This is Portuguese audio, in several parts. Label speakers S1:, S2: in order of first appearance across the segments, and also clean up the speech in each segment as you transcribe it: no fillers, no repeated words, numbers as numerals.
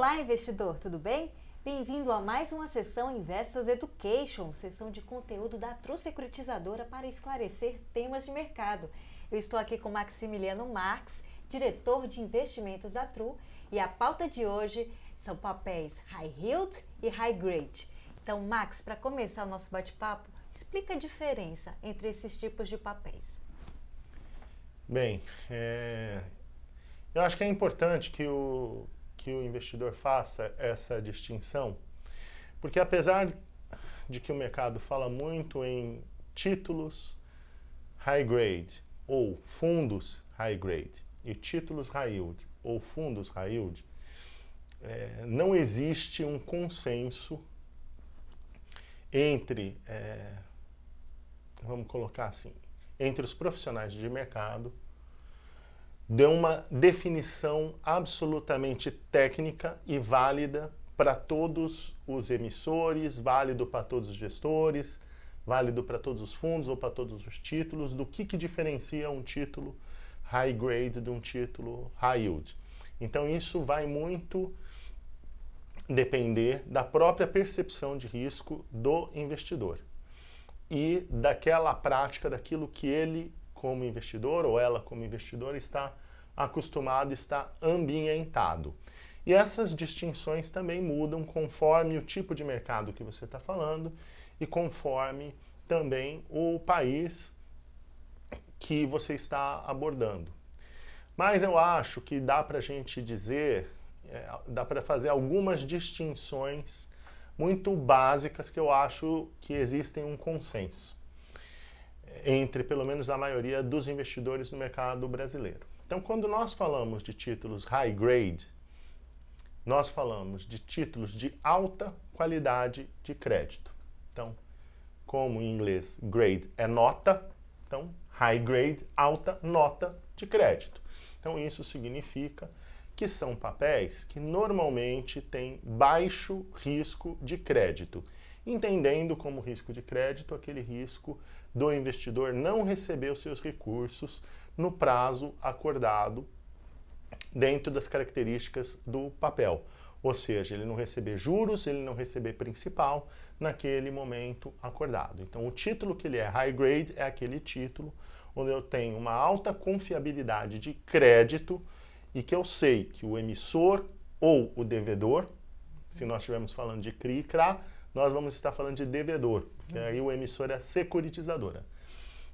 S1: Olá, investidor, tudo bem? Bem-vindo a mais uma sessão Investors Education, sessão de conteúdo da Tru Securitizadora para esclarecer temas de mercado. Eu estou aqui com Maximiliano Marques, diretor de investimentos da Tru, e a pauta de hoje são papéis High Yield e High Grade. Então, Max, para começar o nosso bate-papo, explica a diferença entre esses tipos de papéis.
S2: Bem, eu acho que é importante que o investidor faça essa distinção, porque apesar de que o mercado fala muito em títulos high grade ou fundos high grade e títulos high yield ou fundos high yield, não existe um consenso entre, vamos colocar assim, entre os profissionais de mercado, de uma definição absolutamente técnica e válida para todos os emissores, válido para todos os gestores, válido para todos os fundos ou para todos os títulos, do que diferencia um título high grade de um título high yield. Então isso vai muito depender da própria percepção de risco do investidor e daquela prática, daquilo que ele como investidor ou ela como investidor está acostumado, está ambientado. E essas distinções também mudam conforme o tipo de mercado que você está falando e conforme também o país que você está abordando. Mas eu acho que dá para a gente dizer, dá para fazer algumas distinções muito básicas que eu acho que existem um consenso entre, pelo menos, a maioria dos investidores no mercado brasileiro. Então, quando nós falamos de títulos high grade, nós falamos de títulos de alta qualidade de crédito. Então, como em inglês grade é nota, então high grade, alta nota de crédito. Então, isso significa que são papéis que normalmente têm baixo risco de crédito, entendendo como risco de crédito aquele risco do investidor não receber os seus recursos no prazo acordado dentro das características do papel. Ou seja, ele não receber juros, ele não receber principal naquele momento acordado. Então, o título que ele é high grade é aquele título onde eu tenho uma alta confiabilidade de crédito e que eu sei que o emissor ou o devedor, se nós estivermos falando de CRI e CRA, nós vamos estar falando de devedor, porque aí o emissor é a securitizadora.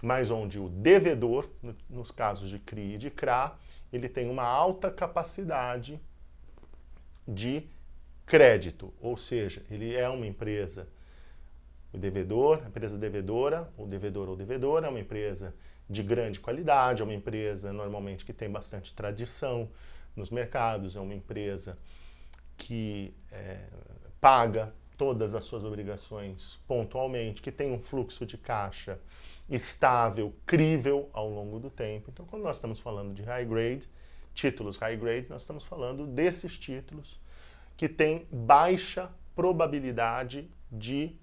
S2: Mas onde o devedor, nos casos de CRI e de CRA, ele tem uma alta capacidade de crédito, ou seja, ele é uma empresa, o devedor, a empresa devedora, ou devedor ou devedora, é uma empresa de grande qualidade, é uma empresa normalmente que tem bastante tradição nos mercados, é uma empresa que paga todas as suas obrigações pontualmente, que tem um fluxo de caixa estável, crível ao longo do tempo. Então, quando nós estamos falando de high grade, títulos high grade, nós estamos falando desses títulos que têm baixa probabilidade de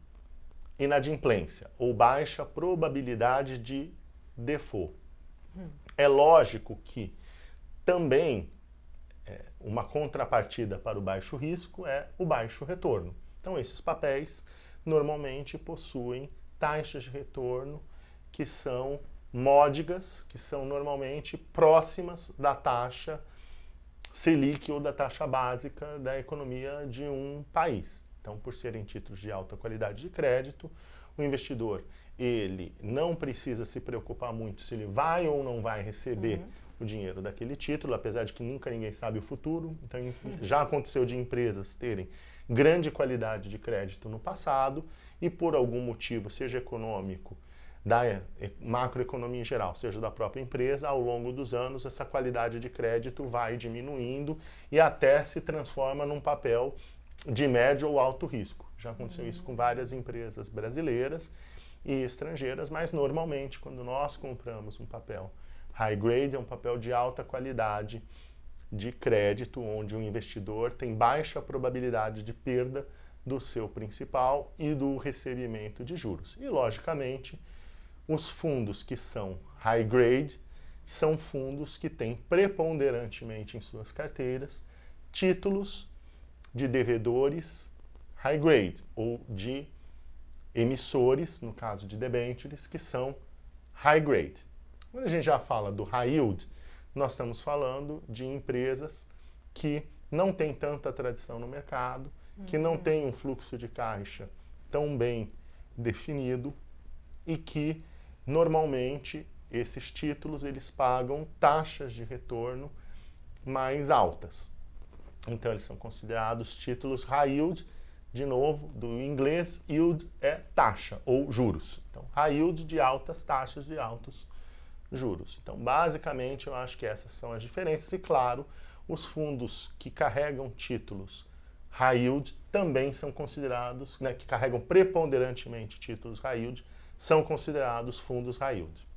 S2: inadimplência ou baixa probabilidade de default. É lógico que também uma contrapartida para o baixo risco é o baixo retorno. Então, esses papéis normalmente possuem taxas de retorno que são módigas, que são normalmente próximas da taxa Selic ou da taxa básica da economia de um país. Então, por serem títulos de alta qualidade de crédito, o investidor ele não precisa se preocupar muito se ele vai ou não vai receber o dinheiro daquele título, apesar de que nunca ninguém sabe o futuro. Então, já aconteceu de empresas terem grande qualidade de crédito no passado e por algum motivo, seja econômico, da macroeconomia em geral, seja da própria empresa, ao longo dos anos essa qualidade de crédito vai diminuindo e até se transforma num papel de médio ou alto risco. Já aconteceu isso com várias empresas brasileiras e estrangeiras, mas normalmente quando nós compramos um papel high grade é um papel de alta qualidade de crédito, onde o investidor tem baixa probabilidade de perda do seu principal e do recebimento de juros. E, logicamente, os fundos que são high grade são fundos que têm preponderantemente em suas carteiras títulos de devedores high grade, ou de emissores, no caso de debêntures, que são high grade. Quando a gente já fala do high yield, nós estamos falando de empresas que não têm tanta tradição no mercado, que não têm um fluxo de caixa tão bem definido e que, normalmente, esses títulos eles pagam taxas de retorno mais altas. Então, eles são considerados títulos high yield. De novo, do inglês, yield é taxa ou juros. Então, high yield de altas taxas, de altos juros. Então, basicamente, eu acho que essas são as diferenças. E, claro, os fundos que carregam títulos high yield também são considerados, né, que carregam preponderantemente títulos high yield, são considerados fundos high yield.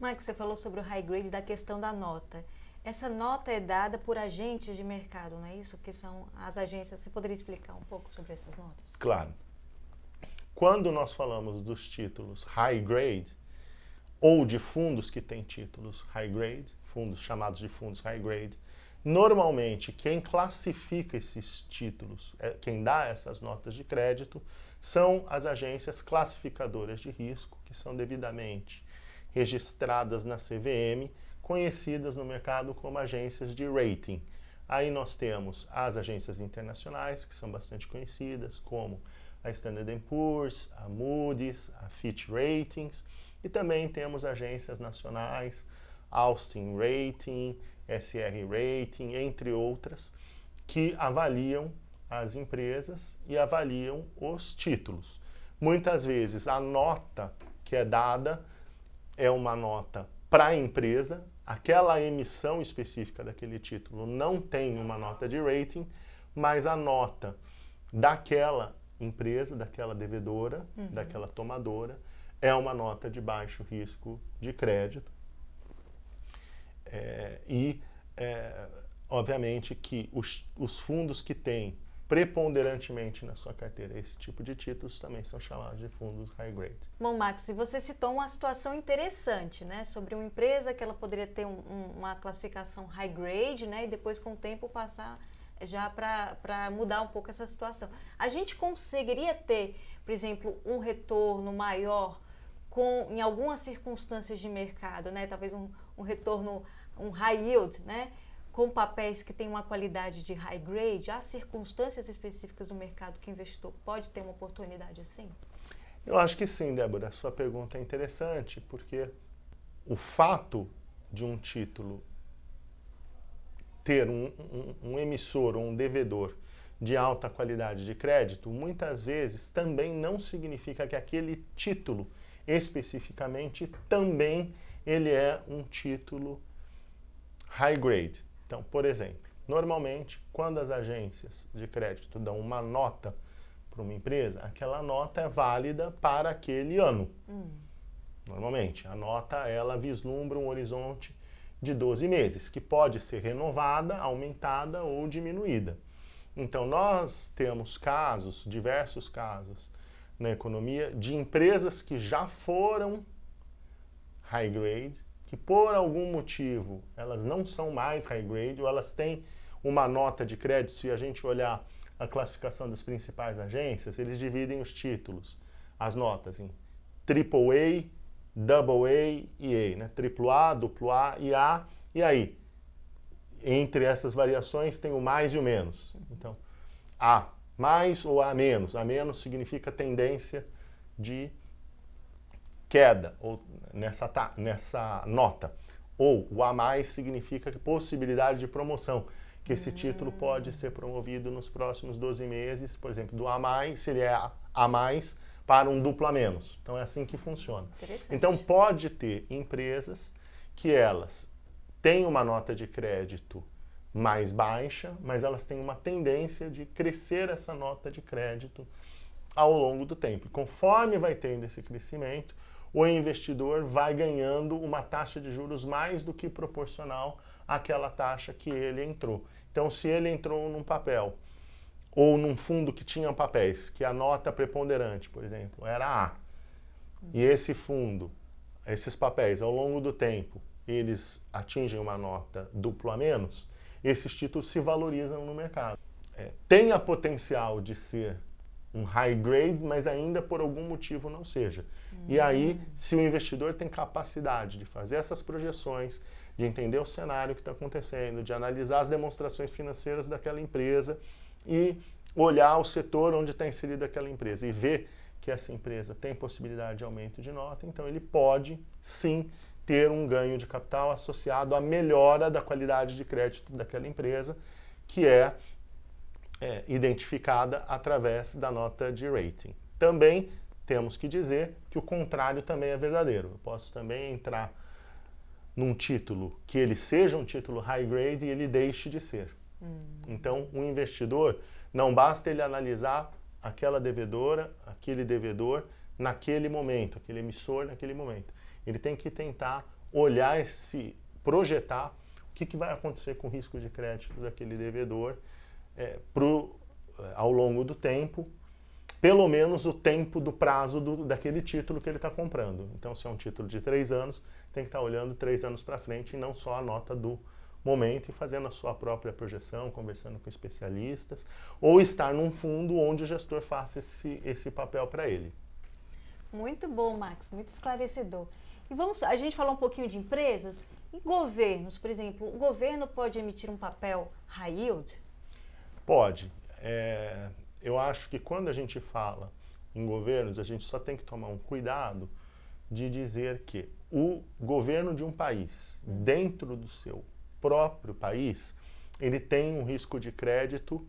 S1: Mike, você falou sobre o high grade da questão da nota. Essa nota é dada por agentes de mercado, não é isso? Que são as agências. Você poderia explicar um pouco sobre essas notas?
S2: Claro. Quando nós falamos dos títulos high grade, ou de fundos que têm títulos high grade, fundos chamados de fundos high grade, normalmente quem classifica esses títulos, quem dá essas notas de crédito, são as agências classificadoras de risco, que são devidamente registradas na CVM, conhecidas no mercado como agências de rating. Aí nós temos as agências internacionais, que são bastante conhecidas, como a Standard & Poor's, a Moody's, a Fitch Ratings, e também temos agências nacionais, Austin Rating, SR Rating, entre outras, que avaliam as empresas e avaliam os títulos. Muitas vezes a nota que é dada é uma nota para a empresa, aquela emissão específica daquele título não tem uma nota de rating, mas a nota daquela empresa, daquela devedora, daquela tomadora, é uma nota de baixo risco de crédito. Obviamente que os fundos que têm preponderantemente na sua carteira esse tipo de títulos também são chamados de fundos high grade.
S1: Bom, Max, você citou uma situação interessante, né, sobre uma empresa que ela poderia ter uma classificação high grade, né, e depois com o tempo passar já para mudar um pouco essa situação. A gente conseguiria ter, por exemplo, um retorno maior em algumas circunstâncias de mercado, né, talvez um retorno, um high yield, né, com papéis que têm uma qualidade de high grade, há circunstâncias específicas do mercado que o investidor pode ter uma oportunidade assim?
S2: Eu acho que sim, Débora. A sua pergunta é interessante, porque o fato de um título ter um emissor ou um devedor de alta qualidade de crédito, muitas vezes também não significa que aquele título, especificamente, também ele é um título high grade. Então, por exemplo, normalmente, quando as agências de crédito dão uma nota para uma empresa, aquela nota é válida para aquele ano. Normalmente, a nota, ela vislumbra um horizonte de 12 meses, que pode ser renovada, aumentada ou diminuída. Então, nós temos casos, diversos casos na economia, de empresas que já foram high grade, que por algum motivo elas não são mais high grade, ou elas têm uma nota de crédito. Se a gente olhar a classificação das principais agências, eles dividem os títulos, as notas em AAA, AA e A, né? AAA, AA e A, e aí, entre essas variações tem o mais e o menos. Então, A mais ou A menos. A menos significa tendência de queda ou nessa nota. Ou o A mais significa possibilidade de promoção, que esse título pode ser promovido nos próximos 12 meses, por exemplo, do A mais, se ele é A mais, para um duplo A menos. Então é assim que funciona. Então pode ter empresas que elas têm uma nota de crédito mais baixa, mas elas têm uma tendência de crescer essa nota de crédito ao longo do tempo. E conforme vai tendo esse crescimento, o investidor vai ganhando uma taxa de juros mais do que proporcional àquela taxa que ele entrou. Então, se ele entrou num papel ou num fundo que tinha papéis, que a nota preponderante, por exemplo, era A, e esse fundo, esses papéis, ao longo do tempo, eles atingem uma nota duplo A menos, esses títulos se valorizam no mercado. tenha potencial de ser um high grade, mas ainda por algum motivo não seja. E aí, se o investidor tem capacidade de fazer essas projeções, de entender o cenário que está acontecendo, de analisar as demonstrações financeiras daquela empresa e olhar o setor onde está inserida aquela empresa e ver que essa empresa tem possibilidade de aumento de nota, então ele pode, sim, ter um ganho de capital associado à melhora da qualidade de crédito daquela empresa, que é identificada através da nota de rating. Também temos que dizer que o contrário também é verdadeiro. Eu posso também entrar num título que ele seja um título high grade e ele deixe de ser. Então, um investidor, não basta ele analisar aquela devedora, aquele devedor naquele momento, aquele emissor naquele momento. Ele tem que tentar olhar projetar o que vai acontecer com o risco de crédito daquele devedor ao longo do tempo, pelo menos o tempo do prazo daquele título que ele está comprando. Então, se é um título de 3 anos, tem que estar olhando 3 anos para frente e não só a nota do momento e fazendo a sua própria projeção, conversando com especialistas, ou estar num fundo onde o gestor faça esse papel para ele.
S1: Muito bom, Max, muito esclarecedor. E a gente falou um pouquinho de empresas e governos, por exemplo, o governo pode emitir um papel high yield?
S2: Pode. Eu acho que quando a gente fala em governos, a gente só tem que tomar um cuidado de dizer que o governo de um país, dentro do seu próprio país, ele tem um risco de crédito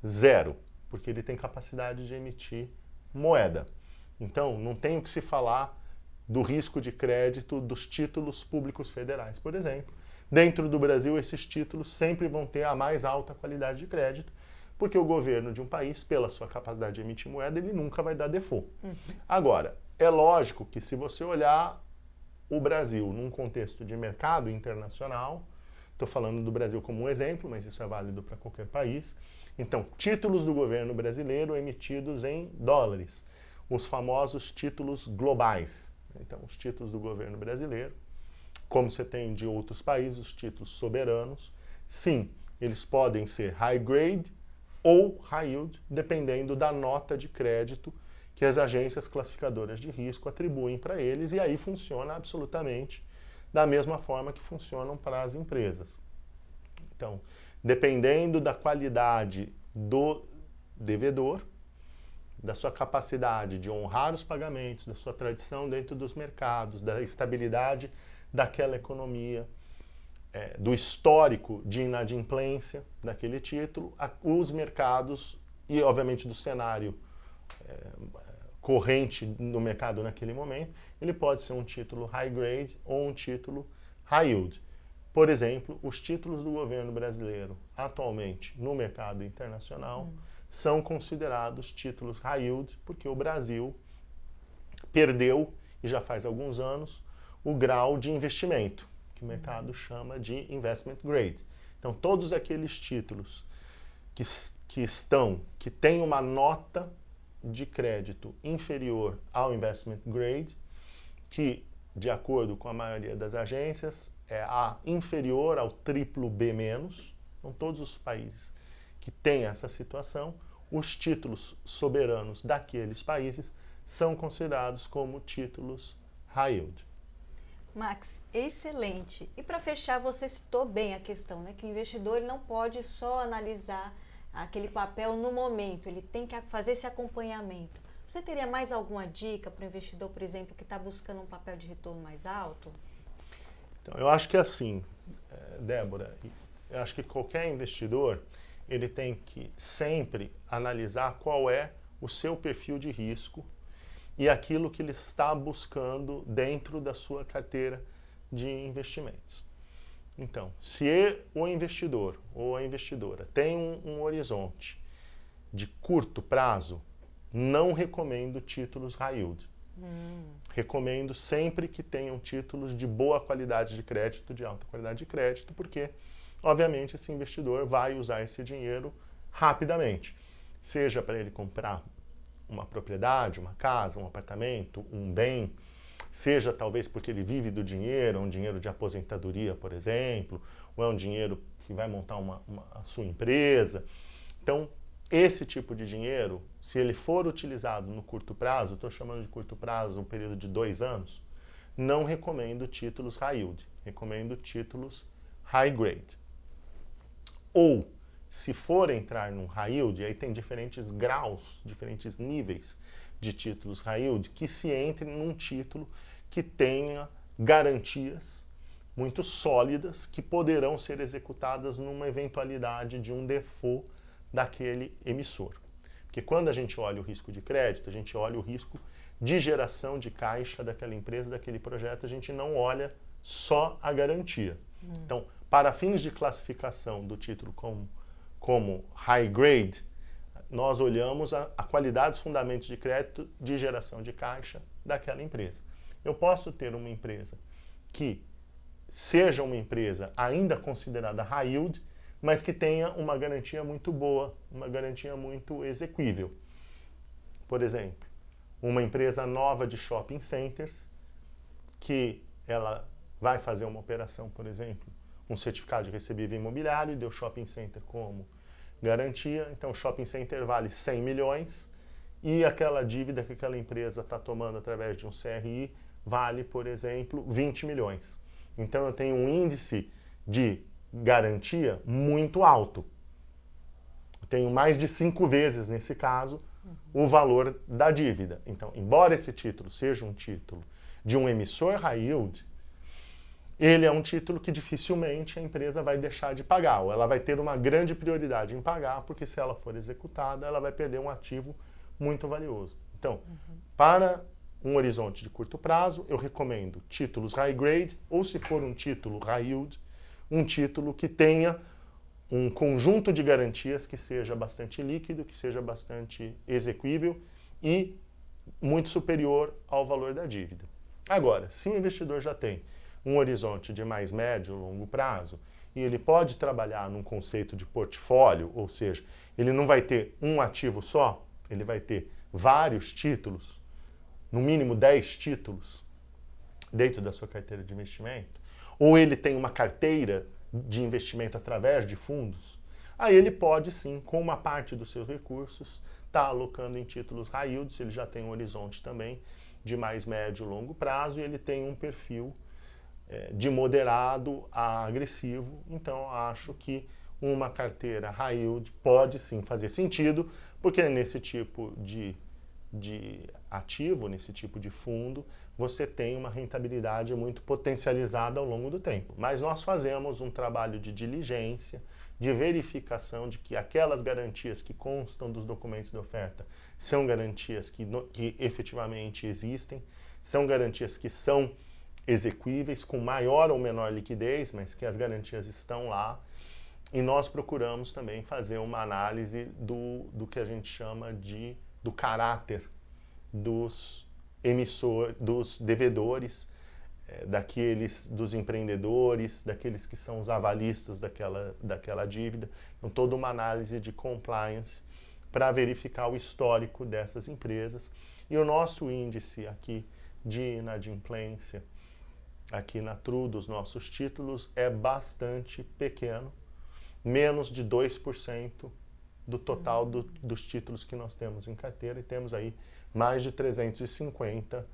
S2: zero, porque ele tem capacidade de emitir moeda. Então, não tem o que se falar do risco de crédito dos títulos públicos federais, por exemplo. Dentro do Brasil, esses títulos sempre vão ter a mais alta qualidade de crédito, porque o governo de um país, pela sua capacidade de emitir moeda, ele nunca vai dar default. Agora, é lógico que se você olhar o Brasil num contexto de mercado internacional, estou falando do Brasil como um exemplo, mas isso é válido para qualquer país, então, títulos do governo brasileiro emitidos em dólares, os famosos títulos globais. Então, os títulos do governo brasileiro, como você tem de outros países, os títulos soberanos, sim, eles podem ser high grade ou high yield, dependendo da nota de crédito que as agências classificadoras de risco atribuem para eles, e aí funciona absolutamente da mesma forma que funcionam para as empresas. Então, dependendo da qualidade do devedor, da sua capacidade de honrar os pagamentos, da sua tradição dentro dos mercados, da estabilidade daquela economia, do histórico de inadimplência daquele título, os mercados e, obviamente, do cenário corrente no mercado naquele momento, ele pode ser um título high grade ou um título high yield. Por exemplo, os títulos do governo brasileiro atualmente no mercado internacional são considerados títulos high yield porque o Brasil perdeu, e já faz alguns anos, o grau de investimento, que o mercado chama de investment grade. Então, todos aqueles títulos que têm uma nota de crédito inferior ao investment grade, que, de acordo com a maioria das agências, é a inferior ao triplo B-, então todos os países que têm essa situação, os títulos soberanos daqueles países são considerados como títulos high yield.
S1: Max, excelente. E para fechar, você citou bem a questão, né, que o investidor ele não pode só analisar aquele papel no momento, ele tem que fazer esse acompanhamento. Você teria mais alguma dica para o investidor, por exemplo, que está buscando um papel de retorno mais alto?
S2: Então, eu acho que assim, Débora, eu acho que qualquer investidor, ele tem que sempre analisar qual é o seu perfil de risco e aquilo que ele está buscando dentro da sua carteira de investimentos. Então, se o investidor ou a investidora tem um horizonte de curto prazo, não recomendo títulos high yield. Recomendo sempre que tenham títulos de boa qualidade de crédito, de alta qualidade de crédito, porque, obviamente, esse investidor vai usar esse dinheiro rapidamente. Seja para ele comprar uma propriedade, uma casa, um apartamento, um bem, seja talvez porque ele vive do dinheiro, um dinheiro de aposentadoria, por exemplo, ou é um dinheiro que vai montar a sua empresa. Então, esse tipo de dinheiro, se ele for utilizado no curto prazo, estou chamando de curto prazo um período de 2 anos, não recomendo títulos high yield, recomendo títulos high grade. Ou, se for entrar num high yield, aí tem diferentes graus, diferentes níveis de títulos high yield, que se entre num título que tenha garantias muito sólidas que poderão ser executadas numa eventualidade de um default daquele emissor. Porque quando a gente olha o risco de crédito, a gente olha o risco de geração de caixa daquela empresa, daquele projeto, a gente não olha só a garantia. Então, para fins de classificação do título como high grade, nós olhamos a qualidade dos fundamentos de crédito de geração de caixa daquela empresa. Eu posso ter uma empresa que seja uma empresa ainda considerada high yield, mas que tenha uma garantia muito boa, uma garantia muito exequível. Por exemplo, uma empresa nova de shopping centers, que ela vai fazer uma operação, por exemplo, um certificado de recebível imobiliário, e deu shopping center como garantia, então o shopping center vale 100 milhões e aquela dívida que aquela empresa está tomando através de um CRI vale, por exemplo, 20 milhões. Então eu tenho um índice de garantia muito alto. Eu tenho mais de 5 vezes, nesse caso, o valor da dívida. Então, embora esse título seja um título de um emissor high yield, ele é um título que dificilmente a empresa vai deixar de pagar, ou ela vai ter uma grande prioridade em pagar, porque se ela for executada, ela vai perder um ativo muito valioso. Então, para um horizonte de curto prazo, eu recomendo títulos high grade, ou se for um título high yield, um título que tenha um conjunto de garantias que seja bastante líquido, que seja bastante exequível e muito superior ao valor da dívida. Agora, se o investidor já tem um horizonte de mais médio, longo prazo, e ele pode trabalhar num conceito de portfólio, ou seja, ele não vai ter um ativo só, ele vai ter vários títulos, no mínimo 10 títulos, dentro da sua carteira de investimento, ou ele tem uma carteira de investimento através de fundos, aí ele pode sim, com uma parte dos seus recursos, estar alocando em títulos high yield, se ele já tem um horizonte também de mais médio e longo prazo, e ele tem um perfil de moderado a agressivo, então acho que uma carteira high yield pode sim fazer sentido, porque nesse tipo de ativo, nesse tipo de fundo, você tem uma rentabilidade muito potencializada ao longo do tempo. Mas nós fazemos um trabalho de diligência, de verificação de que aquelas garantias que constam dos documentos de oferta são garantias que efetivamente existem, são garantias que são exequíveis, com maior ou menor liquidez, mas que as garantias estão lá. E nós procuramos também fazer uma análise do que a gente chama do caráter dos dos devedores, dos empreendedores, daqueles que são os avalistas daquela dívida. Então, toda uma análise de compliance para verificar o histórico dessas empresas. E o nosso índice aqui de inadimplência, aqui na TRU, dos nossos títulos, é bastante pequeno, menos de 2% do total dos títulos que nós temos em carteira, e temos aí mais de 350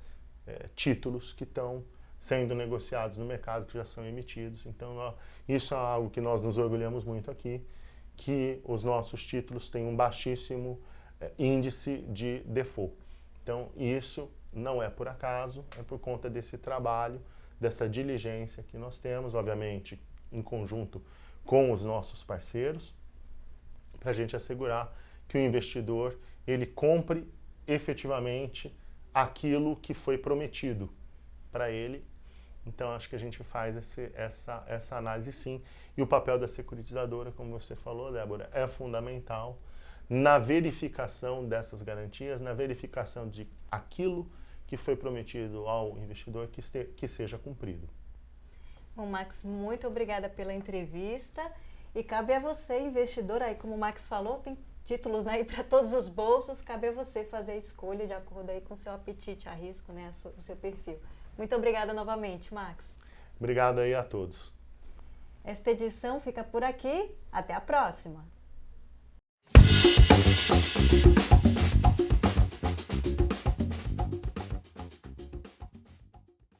S2: títulos que estão sendo negociados no mercado, que já são emitidos. Então, isso é algo que nós nos orgulhamos muito aqui, que os nossos títulos têm um baixíssimo índice de default. Então, isso não é por acaso, é por conta desse trabalho, dessa diligência que nós temos, obviamente, em conjunto com os nossos parceiros, para a gente assegurar que o investidor ele compre efetivamente aquilo que foi prometido para ele. Então, acho que a gente faz essa análise sim. E o papel da securitizadora, como você falou, Débora, é fundamental na verificação dessas garantias, na verificação de aquilo que foi prometido ao investidor que seja cumprido.
S1: Bom, Max, muito obrigada pela entrevista. E cabe a você, investidor, aí como o Max falou, tem títulos aí para todos os bolsos, cabe a você fazer a escolha de acordo aí com o seu apetite a risco, né, o seu perfil. Muito obrigada novamente, Max.
S2: Obrigado aí a todos.
S1: Esta edição fica por aqui, até a próxima.